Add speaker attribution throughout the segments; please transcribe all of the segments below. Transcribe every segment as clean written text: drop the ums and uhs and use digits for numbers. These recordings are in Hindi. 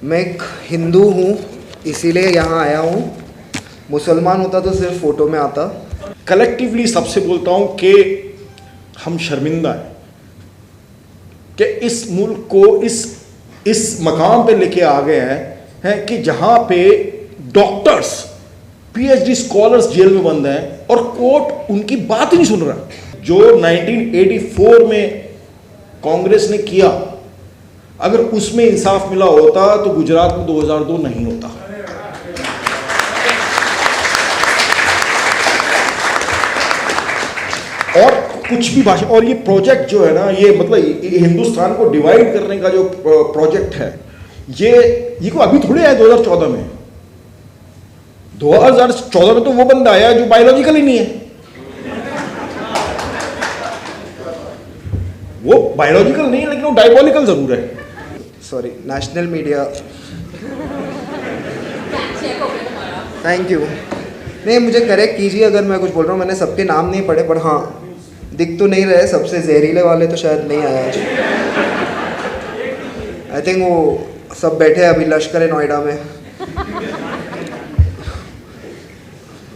Speaker 1: मैं एक हिंदू हूँ, इसीलिए यहाँ आया हूँ। मुसलमान होता तो सिर्फ फ़ोटो में आता।
Speaker 2: कलेक्टिवली सबसे बोलता हूँ कि हम शर्मिंदा हैं कि इस मुल्क को इस मकाम पे लेके आ गए हैं कि जहाँ पे डॉक्टर्स, पीएचडी स्कॉलर्स जेल में बंद हैं और कोर्ट उनकी बात ही नहीं सुन रहा। जो 1984 में कांग्रेस ने किया, अगर उसमें इंसाफ मिला होता तो गुजरात में 2002 नहीं होता। और कुछ भी भाषा, और ये प्रोजेक्ट जो है ना, ये मतलब हिंदुस्तान को डिवाइड करने का जो प्रोजेक्ट है, ये को अभी थोड़ी आया 2014 में। 2014 में तो वो बंदा आया जो बायोलॉजिकल ही नहीं है। वो बायोलॉजिकल नहीं है लेकिन वो डायबोलिकल जरूर है।
Speaker 1: Sorry, national media, thank you. नहीं, मुझे करेक्ट कीजिए अगर मैं कुछ बोल रहा हूँ। मैंने सबके नाम नहीं पढ़े, पर हाँ, दिख तो नहीं रहे। सबसे जहरीले वाले तो शायद नहीं आया आज। आई थिंक वो सब बैठे हैं अभी लश्कर नोएडा में,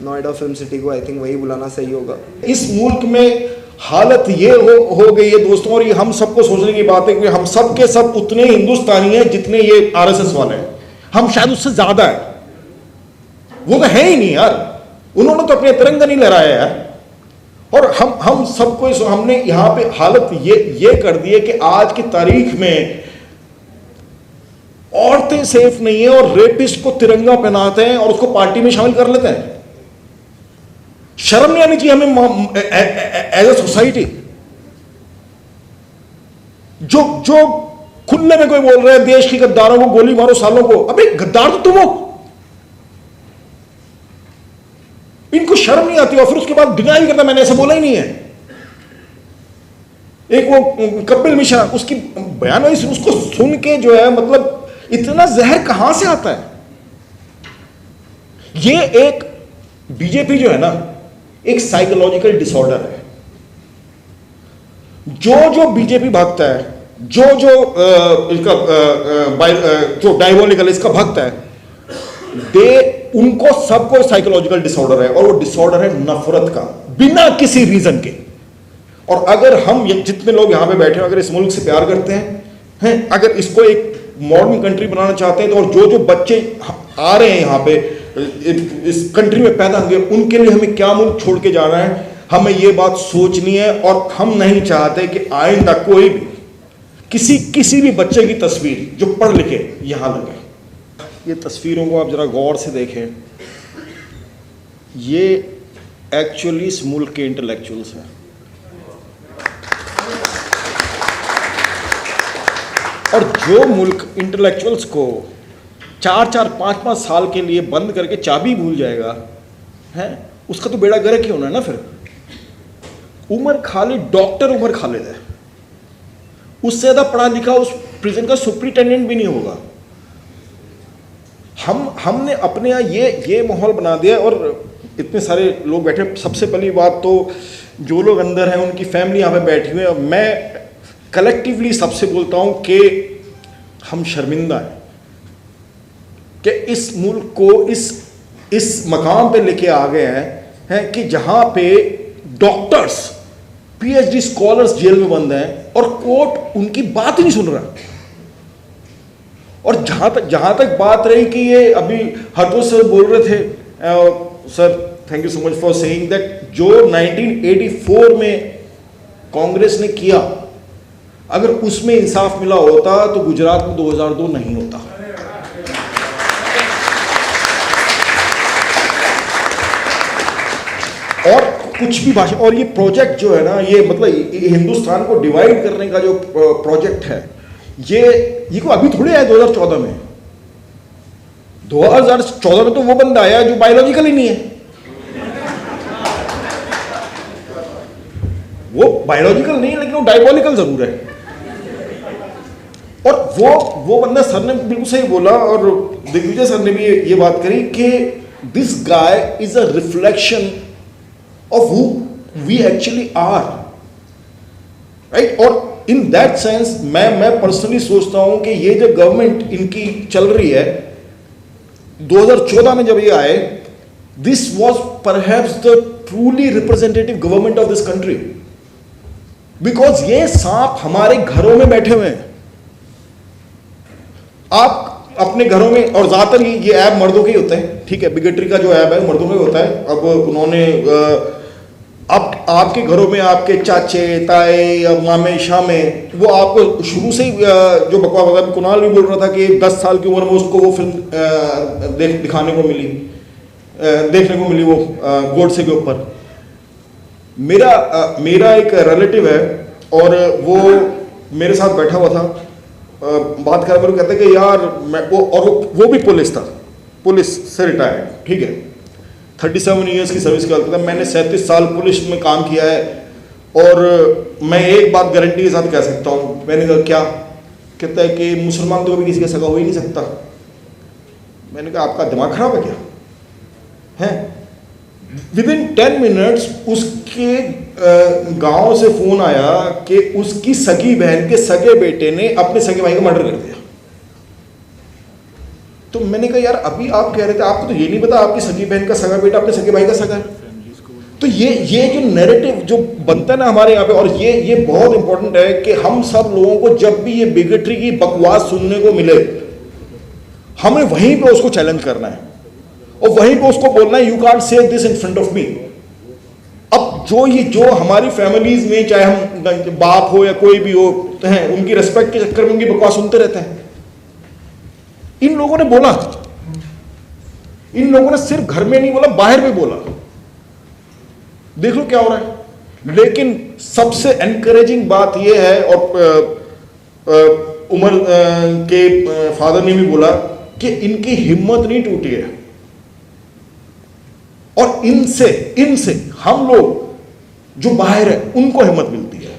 Speaker 1: नोएडा फिल्म सिटी को। आई थिंक वही बुलाना सही होगा।
Speaker 2: इस मुल्क में हालत ये हो गई है दोस्तों, और ये हम सबको सोचने की बात है कि हम सब के सब उतने हिंदुस्तानी हैं जितने ये आरएसएस वाले हैं। हम शायद उससे ज्यादा है। वो तो है ही नहीं यार, उन्होंने तो अपने तिरंगा नहीं लहराया यार। और हम सबको हमने यहां पे हालत ये कर दी है कि आज की तारीख में औरतें सेफ नहीं है और रेपिस्ट को तिरंगा पहनाते हैं और उसको पार्टी में शामिल कर लेते हैं। शर्म नहीं आनी चाहिए हमें एज ए सोसाइटी। जो खुले में कोई बोल रहे हैं देश की गद्दारों को गोली मारो, सालों को, अबे गद्दार तो तुम हो। इनको शर्म नहीं आती और फिर उसके बाद डिनाई करता मैंने ऐसा बोला ही नहीं है। एक वो कपिल मिश्रा, उसकी बयान हुई, उसको सुन के जो है मतलब इतना जहर कहां से आता है। ये एक बीजेपी जो है ना, एक साइकोलॉजिकल डिसऑर्डर है। जो बीजेपी भक्त है, जो इसका जो डायबोलिकल इसका भक्त है, उनको सबको साइकोलॉजिकल डिसऑर्डर है, और वो डिसऑर्डर है नफरत का, बिना किसी रीजन के। और अगर हम जितने लोग यहां पे बैठे हैं, अगर इस मुल्क से प्यार करते हैं, अगर इसको एक मॉडर्न कंट्री बनाना चाहते हैं, तो और जो बच्चे आ रहे हैं यहां पे इस कंट्री में पैदा होंगे, उनके लिए हमें क्या मुल्क छोड़ के जाना है, हमें ये बात सोचनी है। और हम नहीं चाहते कि आइंदा कोई भी किसी भी बच्चे की तस्वीर जो पढ़ लिखे यहां लगे। ये तस्वीरों को आप जरा गौर से देखें। ये एक्चुअली इस मुल्क के इंटेलेक्चुअल्स हैं, और जो मुल्क इंटेलेक्चुअल्स को 4-4, 5-5 साल के लिए बंद करके चाबी भूल जाएगा है, उसका तो बेड़ा गर्क ही होना है ना। फिर उमर खालिद, डॉक्टर उमर खालिद है, उससे ज्यादा पढ़ा लिखा उस प्रिजन का सुपरिटेंडेंट भी नहीं होगा। हमने अपने यहाँ ये माहौल बना दिया, और इतने सारे लोग बैठे। सबसे पहली बात तो जो लोग अंदर हैं उनकी फैमिली यहाँ पे बैठी हुई है। मैं कलेक्टिवली सबसे बोलता हूँ कि हम शर्मिंदा हैं कि इस मुल्क को इस मकाम पे लेके आ गए हैं कि जहाँ पे डॉक्टर्स, पीएचडी स्कॉलर्स जेल में बंद हैं और कोर्ट उनकी बात ही नहीं सुन रहा। और जहां तक बात रही कि ये अभी हरतोष सर बोल रहे थे, sir thank you so much for saying that, जो 1984 में कांग्रेस ने किया, अगर उसमें इंसाफ मिला होता तो गुजरात में 2002 नहीं होता। और कुछ भी भाषा, और ये प्रोजेक्ट जो है ना, ये मतलब हिंदुस्तान को डिवाइड करने का जो प्रोजेक्ट है, ये को अभी थोड़ी आया 2014 में। 2014 में तो वो बंदा आया जो बायोलॉजिकल ही नहीं है। वो बायोलॉजिकल नहीं है लेकिन वो डायबोलिकल जरूर है। और वो बंदा, सर ने बिल्कुल सही बोला, और दिग्विजय सर ने भी ये बात करी कि this guy is a reflection of who we actually are, right. और इन दैट सेंस मैं पर्सनली सोचता हूं कि ये जो गवर्नमेंट इनकी चल रही है, 2014 में जब ये आए, this was perhaps the truly representative government of this country, because ये सांप हमारे घरों में बैठे हुए हैं। आप अपने घरों में, और ज्यादातर ये ऐप मर्दों के ही होते हैं, ठीक है, बिगेटरी का जो ऐप है मर्दों का ही होता है। अब उन्होंने अब आपके घरों में आपके चाचे ताए या मामे शामे, वो आपको शुरू से ही जो बकवास होता है, कुणाल भी बोल रहा था कि 10 साल की उम्र में उसको वो फिल्म दिखाने को मिली, देखने को मिली, वो गोडसे के ऊपर। मेरा एक रिलेटिव है और वो मेरे साथ बैठा हुआ था, बात कर मेरे कहते कि यार मैं वो भी पुलिस था, पुलिस से रिटायर्ड, ठीक है, 37 ईयर्स की सर्विस करता था। मैंने 37 साल पुलिस में काम किया है और मैं एक बात गारंटी के साथ कह सकता हूँ। मैंने कहा क्या? कहता है कि मुसलमान तो कभी किसी का सगा हो ही नहीं सकता। मैंने कहा आपका दिमाग खराब है क्या? हैं? विदिन 10 मिनट्स उसके गांव से फोन आया कि उसकी सगी बहन के सगे बेटे ने अपने सगे भाई का मर्डर कर दिया। तो मैंने कहा यार अभी आप कह रहे थे आपको तो ये नहीं पता आपकी सगी बहन का सगा बेटा अपने सगे भाई का सगा है। तो ये जो नैरेटिव जो बनता है ना हमारे यहाँ पे, और ये बहुत इंपॉर्टेंट है कि हम सब लोगों को जब भी ये बिगेटरी की बकवास सुनने को मिले, हमें वहीं पे उसको चैलेंज करना है और वहीं पे उसको बोलना है you can't say this in front of me. अब जो हमारी फैमिलीज में, चाहे हम बाप हो या कोई भी हो हैं, उनकी रिस्पेक्ट के चक्कर में उनकी बकवास सुनते रहते हैं। इन लोगों ने बोला, इन लोगों ने सिर्फ घर में नहीं बोला, बाहर भी बोला। देख लो क्या हो रहा है। लेकिन सबसे एनकरेजिंग बात यह है, और उमर के फादर ने भी बोला कि इनकी हिम्मत नहीं टूटी है, और इनसे हम लोग जो बाहर है उनको हिम्मत मिलती है।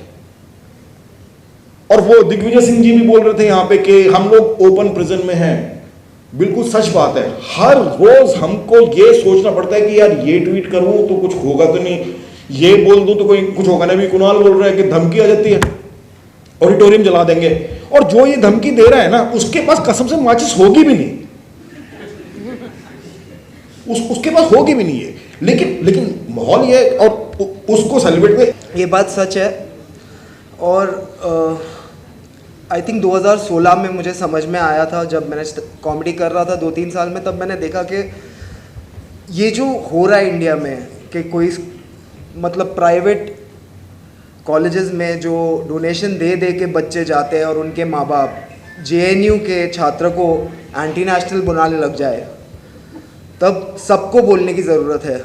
Speaker 2: और वो दिग्विजय सिंह जी भी बोल रहे थे यहां पे कि हम लोग ओपन प्रिजन में हैं। बिल्कुल सच बात है। हर रोज हमको ये सोचना पड़ता है कि यार ये ट्वीट करूं तो कुछ होगा तो नहीं, ये बोल दूं तो कोई कुछ होगा नहीं। भी कुणाल बोल रहा है कि धमकी आ जाती है, ऑडिटोरियम जला देंगे, और जो ये धमकी दे रहा है ना उसके पास कसम से माचिस होगी भी नहीं, उसके पास होगी भी नहीं है। लेकिन माहौल ये, और उसको सेलिब्रेट में
Speaker 1: ये बात सच है। और आई थिंक 2016 में मुझे समझ में आया था, जब मैंने कॉमेडी कर रहा था 2-3 साल में, तब मैंने देखा कि ये जो हो रहा है इंडिया में कि कोई मतलब प्राइवेट कॉलेजेस में जो डोनेशन दे के बच्चे जाते हैं और उनके माँ बाप जेएनयू के छात्र को एंटी नेशनल बनाने लग जाए, तब सबको बोलने की ज़रूरत है।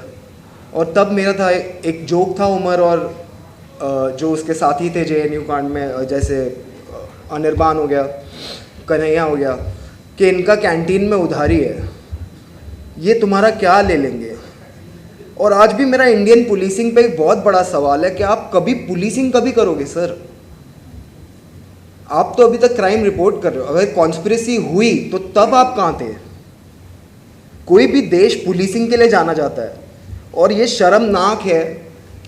Speaker 1: और तब मेरा था एक जोक था उमर और जो उसके साथी थे जेएनयू कांड में, जैसे अनिर्बान हो गया, कन्हैया हो गया, कि इनका कैंटीन में उधारी है, ये तुम्हारा क्या ले लेंगे। और आज भी मेरा इंडियन पुलिसिंग पे एक बहुत बड़ा सवाल है कि आप कभी पुलिसिंग कभी करोगे सर? आप तो अभी तक क्राइम रिपोर्ट कर रहे हो, अगर कॉन्स्पिरेसी हुई तो तब आप कहाँ थे? कोई भी देश पुलिसिंग के लिए जाना जाता है, और ये शर्मनाक है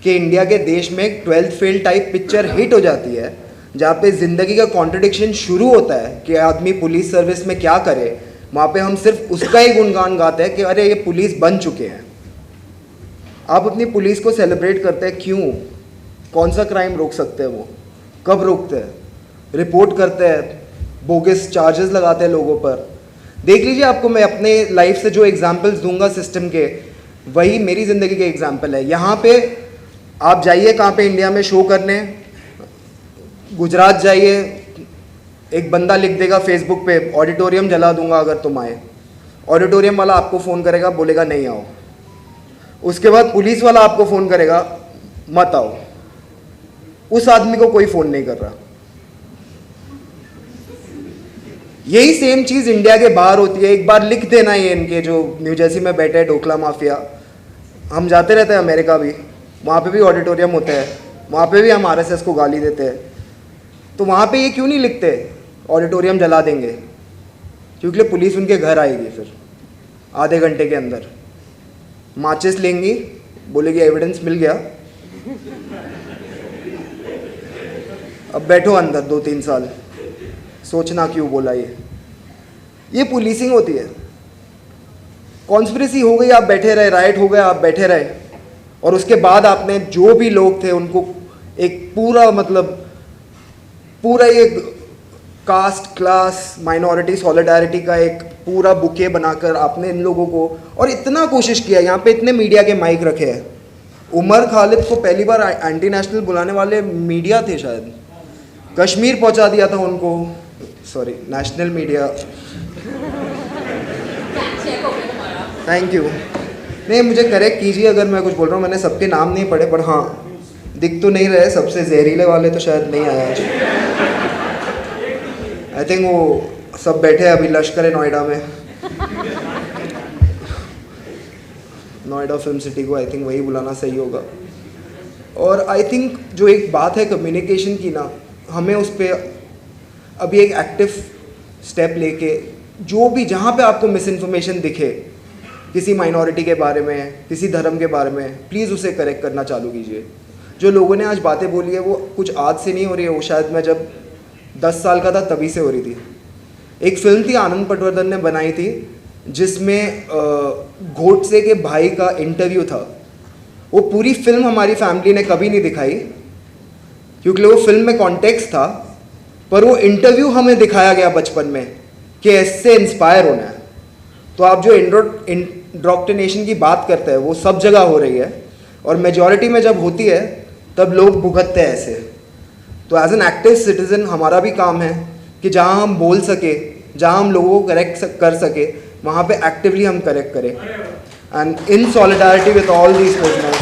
Speaker 1: कि इंडिया के देश में एक 12th fail type picture hit हो जाती है, जहाँ पे ज़िंदगी का कॉन्ट्रडिक्शन शुरू होता है कि आदमी पुलिस सर्विस में क्या करे, वहाँ पे हम सिर्फ उसका ही गुणगान गाते हैं कि अरे ये पुलिस बन चुके हैं। आप अपनी पुलिस को सेलिब्रेट करते हैं, क्यों? कौन सा क्राइम रोक सकते हैं वो? कब रोकते हैं? रिपोर्ट करते हैं, बोगस चार्जेस लगाते हैं लोगों पर। देख लीजिए, आपको मैं अपने लाइफ से जो एग्जांपल्स दूंगा सिस्टम के, वही मेरी ज़िंदगी के एग्जांपल है। यहाँ पे आप जाइए कहाँ पे इंडिया में शो करने, गुजरात जाइए, एक बंदा लिख देगा फेसबुक पे ऑडिटोरियम जला दूंगा अगर तुम आए। ऑडिटोरियम वाला आपको फ़ोन करेगा, बोलेगा नहीं आओ। उसके बाद पुलिस वाला आपको फ़ोन करेगा, मत आओ। उस आदमी को कोई फ़ोन नहीं कर रहा। यही सेम चीज़ इंडिया के बाहर होती है। एक बार लिख देना, ये इनके जो न्यू जर्सी में बैठे हैं ढोकला माफिया, हम जाते रहते हैं अमेरिका भी, वहाँ पे भी ऑडिटोरियम होते हैं, वहाँ पे भी हम आरएसएस को गाली देते हैं। तो वहाँ पे ये क्यों नहीं लिखते ऑडिटोरियम जला देंगे? क्योंकि पुलिस उनके घर आएगी, फिर आधे घंटे के अंदर माचिस लेंगी, बोलेगी एविडेंस मिल गया। अब बैठो अंदर 2-3 साल, सोचना क्यों बोला ये पुलिसिंग होती है। कॉन्स्पिरेसी हो गई, आप बैठे रहे, राइट हो गया, आप बैठे रहे, और उसके बाद आपने जो भी लोग थे उनको एक पूरा मतलब पूरा एक कास्ट क्लास माइनॉरिटी सॉलिडारिटी का एक पूरा बुके बनाकर आपने इन लोगों को, और इतना कोशिश किया, यहाँ पे इतने मीडिया के माइक रखे हैं। उमर खालिद को पहली बार एंटी नेशनल बुलाने वाले मीडिया थे, शायद कश्मीर पहुंचा दिया था उनको, sorry national media, thank you. नहीं, मुझे करेक्ट कीजिए अगर मैं कुछ बोल रहा हूँ, मैंने सबके नाम नहीं पढ़े, पर हाँ दिख तो नहीं रहे, सबसे जहरीले वाले तो शायद नहीं आया आज। आई थिंक वो सब बैठे हैं अभी लश्कर नोएडा में, नोएडा फिल्म सिटी को, आई थिंक वही बुलाना सही होगा। और आई थिंक जो एक बात है कम्युनिकेशन की ना, हमें उस पर अभी एक एक्टिव स्टेप लेके, जो भी जहाँ पे आपको मिस इन्फॉर्मेशन दिखे किसी माइनॉरिटी के बारे में, किसी धर्म के बारे में, प्लीज़ उसे करेक्ट करना चालू कीजिए। जो लोगों ने आज बातें बोली है वो कुछ आज से नहीं हो रही है, वो शायद मैं जब 10 साल का था तभी से हो रही थी। एक फिल्म थी आनंद पटवर्धन ने बनाई थी जिसमें गोडसे के भाई का इंटरव्यू था। वो पूरी फिल्म हमारी फैमिली ने कभी नहीं दिखाई क्योंकि वो फिल्म में कॉन्टेक्स्ट था, पर वो इंटरव्यू हमें दिखाया गया बचपन में कि ऐसे इंस्पायर होना है। तो आप जो इंड्रोक्टिनेशन की बात करते हैं वो सब जगह हो रही है, और मेजॉरिटी में जब होती है तब लोग भुगतते हैं ऐसे। तो एज एन एक्टिव सिटीज़न हमारा भी काम है कि जहाँ हम बोल सके, जहाँ हम लोगों को करेक्ट कर सके, वहाँ पे एक्टिवली हम करेक्ट करें, and in solidarity with all these personal.